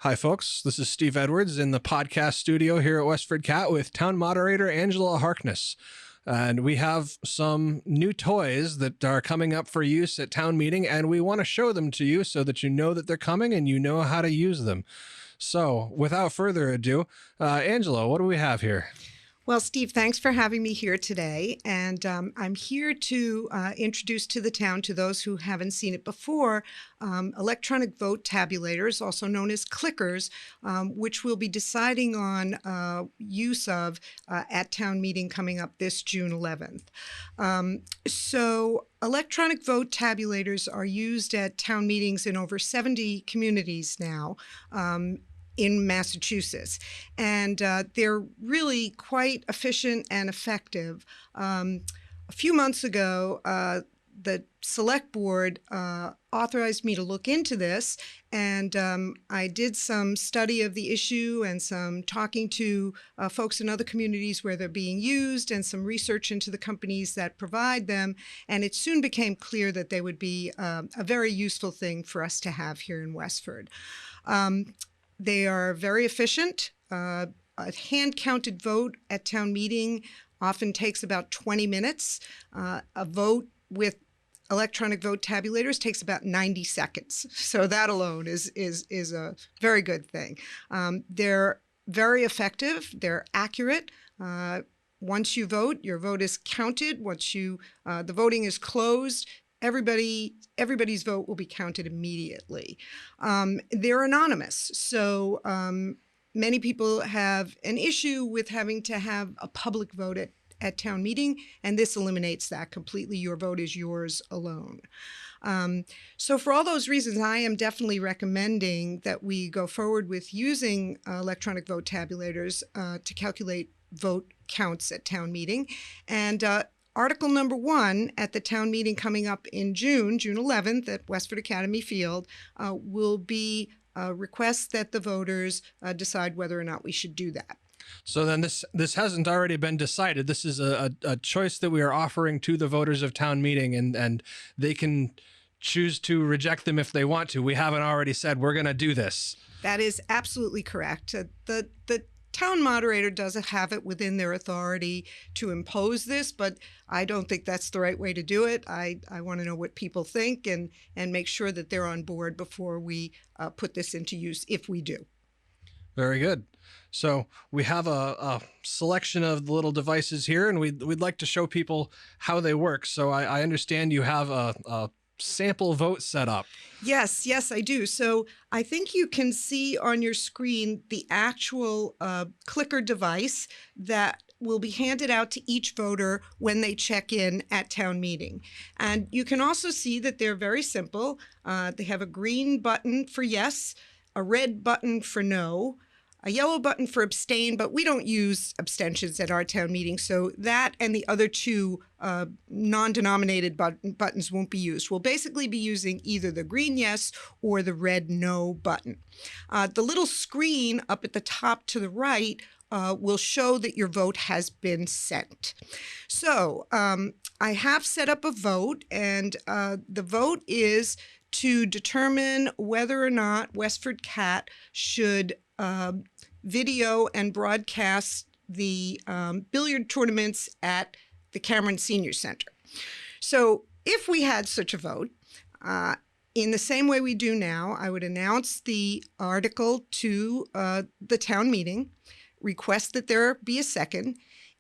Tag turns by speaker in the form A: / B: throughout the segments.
A: Hi, folks. This is Steve Edwards in the podcast studio here at WestfordCAT with town moderator Angela Harkness. And we have some new toys that are coming up for use at town meeting, and we want to show them to you so that you know that they're coming and you know how to use them. So without further ado, Angela, what do we have here?
B: Well, Steve, thanks for having me here today. And I'm here to introduce to the town, to those who haven't seen it before, electronic vote tabulators, also known as clickers, which we'll be deciding on use of at town meeting coming up this June 11th. So electronic vote tabulators are used at town meetings in over 70 communities now. In Massachusetts, and they're really quite efficient and effective. A few months ago, the select board authorized me to look into this, and I did some study of the issue and some talking to folks in other communities where they're being used and some research into the companies that provide them, and it soon became clear that they would be a very useful thing for us to have here in Westford. They are very efficient. A hand-counted vote at town meeting often takes about 20 minutes. A vote with electronic vote tabulators takes about 90 seconds. So that alone is a very good thing. They're very effective. They're accurate. Once you vote, your vote is counted. Once the voting is closed, everybody's vote will be counted immediately. They're anonymous, so many people have an issue with having to have a public vote at town meeting, and this eliminates that completely. Your vote is yours alone. So for all those reasons, I am definitely recommending that we go forward with using electronic vote tabulators to calculate vote counts at town meeting. And Article number 1 at the town meeting coming up in June 11th at Westford Academy Field will be requests that the voters decide whether or not we should do that.
A: So then this hasn't already been decided. This is a choice that we are offering to the voters of town meeting, and they can choose to reject them if they want to. We haven't already said we're going to do this.
B: That is absolutely correct. The town moderator doesn't have it within their authority to impose this, but I don't think that's the right way to do it. I want to know what people think and make sure that they're on board before we put this into use, if we do.
A: Very good. So we have a selection of the little devices here, and we'd like to show people how they work. So I understand you have a sample vote set up.
B: Yes, I do. So I think you can see on your screen the actual clicker device that will be handed out to each voter when they check in at town meeting. And you can also see that they're very simple. They have a green button for yes, a red button for no, a yellow button for abstain, but we don't use abstentions at our town meeting, so that and the other two non-denominated buttons won't be used. We'll basically be using either the green yes or the red no button. The little screen up at the top to the right will show that your vote has been sent. So I have set up a vote, and the vote is to determine whether or not WestfordCAT should video and broadcast the billiard tournaments at the Cameron Senior Center. So if we had such a vote, in the same way we do now, I would announce the article to the town meeting, request that there be a second.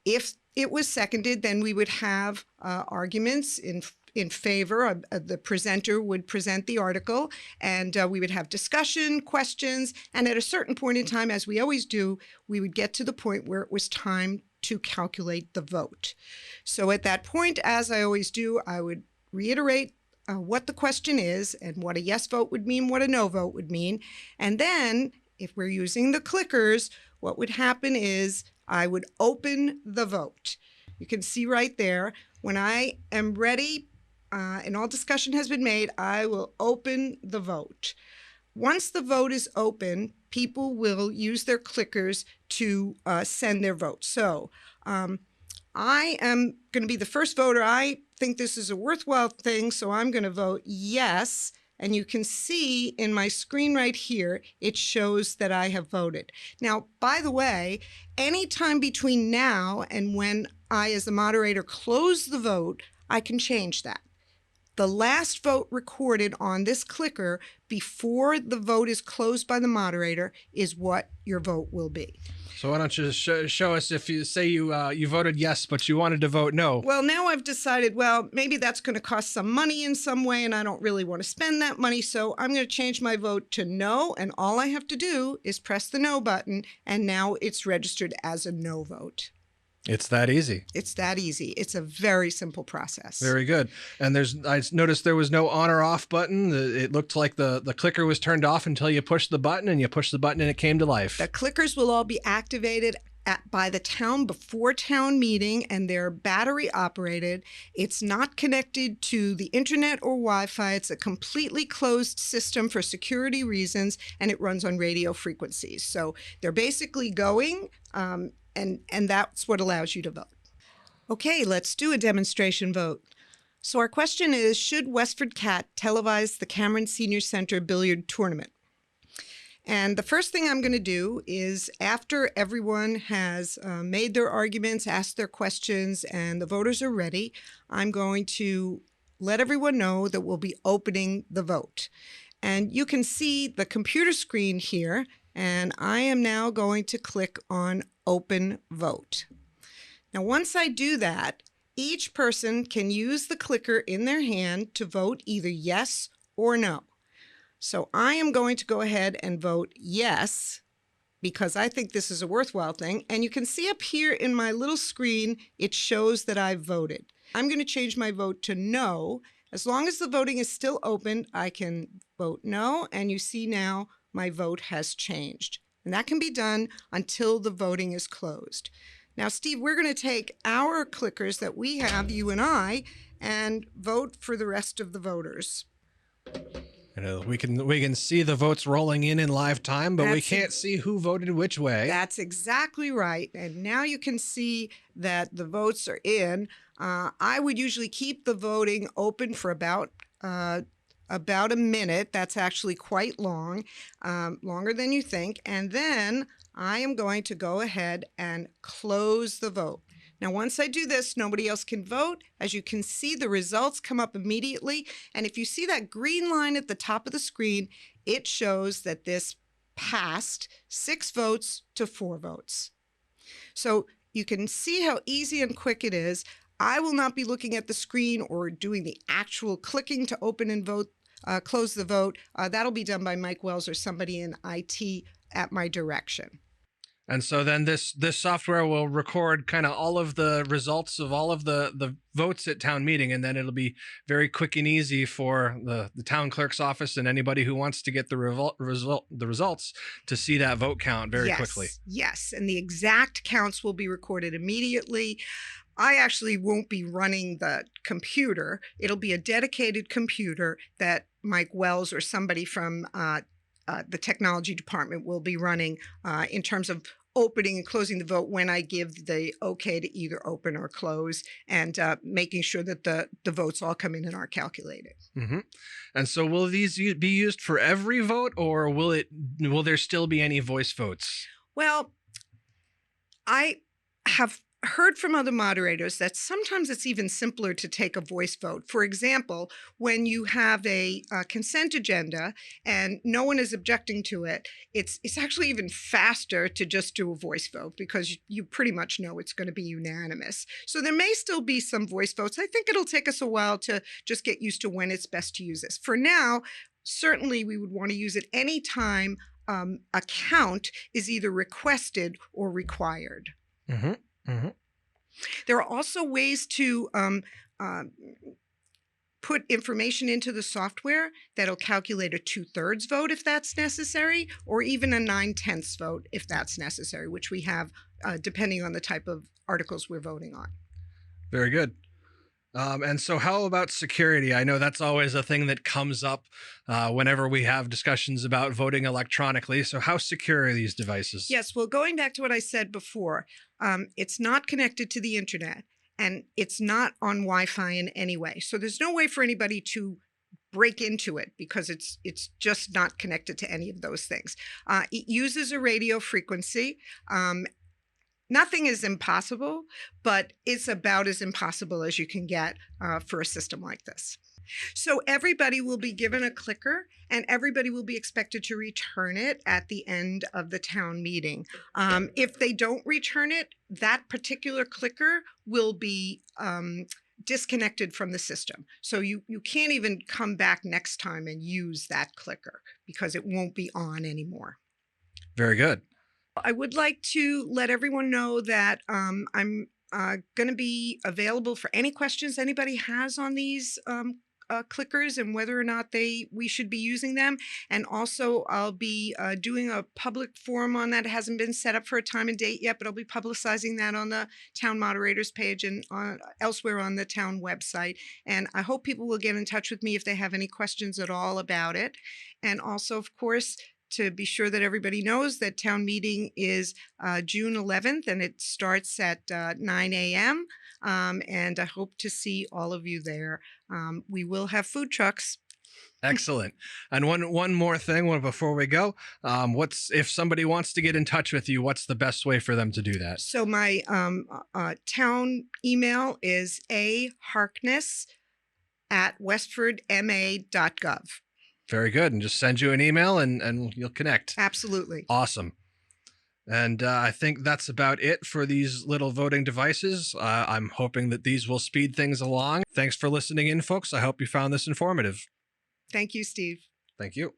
B: If it was seconded, then we would have arguments in favor. The presenter would present the article, and we would have discussion, questions, and at a certain point in time, as we always do, we would get to the point where it was time to calculate the vote. So at that point, as I always do, I would reiterate what the question is and what a yes vote would mean, what a no vote would mean. And then, if we're using the clickers, what would happen is I would open the vote. You can see right there, when I am ready, and all discussion has been made, I will open the vote. Once the vote is open, people will use their clickers to send their vote. So I am going to be the first voter. I think this is a worthwhile thing, so I'm going to vote yes And you can see in my screen right here, it shows that I have voted. Now, by the way, anytime between now and when I, as the moderator, close the vote, I can change that. The last vote recorded on this clicker before the vote is closed by the moderator is what your vote will be.
A: So why don't you show us if you say you voted yes, but you wanted to vote no?
B: Well, now I've decided, well, maybe that's going to cost some money in some way, and I don't really want to spend that money, so I'm going to change my vote to no, and all I have to do is press the no button, and now it's registered as a no vote.
A: It's that easy.
B: It's that easy. It's a very simple process.
A: Very good. And I noticed there was no on or off button. It looked like the clicker was turned off until you pushed the button, and you pushed the button and it came to life.
B: The clickers will all be activated by the town before town meeting, and they're battery operated. It's not connected to the internet or Wi-Fi. It's a completely closed system for security reasons, and it runs on radio frequencies. So they're basically going, and that's what allows you to vote. Okay, let's do a demonstration vote. So our question is, should WestfordCAT televise the Cameron Senior Center Billiard Tournament? And the first thing I'm going to do is, after everyone has made their arguments, asked their questions, and the voters are ready, I'm going to let everyone know that we'll be opening the vote. And you can see the computer screen here, and I am now going to click on Open Vote. Now, once I do that, each person can use the clicker in their hand to vote either yes or no. So I am going to go ahead and vote yes, because I think this is a worthwhile thing. And you can see up here in my little screen, it shows that I've voted. I'm going to change my vote to no. As long as the voting is still open, I can vote no. And you see now my vote has changed. And that can be done until the voting is closed. Now, Steve, we're going to take our clickers that we have, you and I, and vote for the rest of the voters.
A: We can see the votes rolling in live time, but we can't see who voted which way.
B: That's exactly right. And now you can see that the votes are in. I would usually keep the voting open for about a minute. That's actually quite long, longer than you think. And then I am going to go ahead and close the vote. Now, once I do this, nobody else can vote. As you can see, the results come up immediately. And if you see that green line at the top of the screen, it shows that this passed 6 votes to 4 votes. So you can see how easy and quick it is. I will not be looking at the screen or doing the actual clicking to open and vote, close the vote. That'll be done by Mike Wells or somebody in IT at my direction.
A: And so then this software will record kind of all of the results of all of the votes at town meeting, and then it'll be very quick and easy for the town clerk's office and anybody who wants to get the results to see that vote count very quickly.
B: Yes, and the exact counts will be recorded immediately. I actually won't be running the computer. It'll be a dedicated computer that Mike Wells or somebody from the technology department will be running in terms of opening and closing the vote when I give the okay to either open or close, and making sure that the votes all come in and are calculated.
A: Mm-hmm. And so will these be used for every vote, or will there still be any voice votes?
B: Well, I have heard from other moderators that sometimes it's even simpler to take a voice vote. For example, when you have a consent agenda and no one is objecting to it, it's actually even faster to just do a voice vote, because you pretty much know it's going to be unanimous. So there may still be some voice votes. I think it'll take us a while to just get used to when it's best to use this. For now, certainly we would want to use it anytime a count is either requested or required.
A: Mm-hmm. Mm-hmm.
B: There are also ways to put information into the software that'll calculate a 2/3 vote if that's necessary, or even a 9/10 vote if that's necessary, which we have depending on the type of articles we're voting on.
A: Very good. And so how about security? I know that's always a thing that comes up whenever we have discussions about voting electronically. So how secure are these devices?
B: Yes, well, going back to what I said before, it's not connected to the internet, and it's not on Wi-Fi in any way. So there's no way for anybody to break into it because it's just not connected to any of those things. It uses a radio frequency. Nothing is impossible, but it's about as impossible as you can get for a system like this. So everybody will be given a clicker, and everybody will be expected to return it at the end of the town meeting. If they don't return it, that particular clicker will be disconnected from the system. So you can't even come back next time and use that clicker because it won't be on anymore.
A: Very good.
B: I would like to let everyone know that I'm going to be available for any questions anybody has on these clickers and whether or not we should be using them. And also I'll be doing a public forum on that. It hasn't been set up for a time and date yet, but I'll be publicizing that on the town moderators page and elsewhere on the town website. And I hope people will get in touch with me if they have any questions at all about it. And also, of course, to be sure that everybody knows that town meeting is June 11th and it starts at 9 a.m. And I hope to see all of you there. We will have food trucks.
A: Excellent. And one more thing before we go, if somebody wants to get in touch with you, what's the best way for them to do that?
B: So my town email is aharkness@westfordma.gov.
A: Very good. And just send you an email and you'll connect.
B: Absolutely.
A: Awesome. And I think that's about it for these little voting devices. I'm hoping that these will speed things along. Thanks for listening in, folks. I hope you found this informative.
B: Thank you, Steve.
A: Thank you.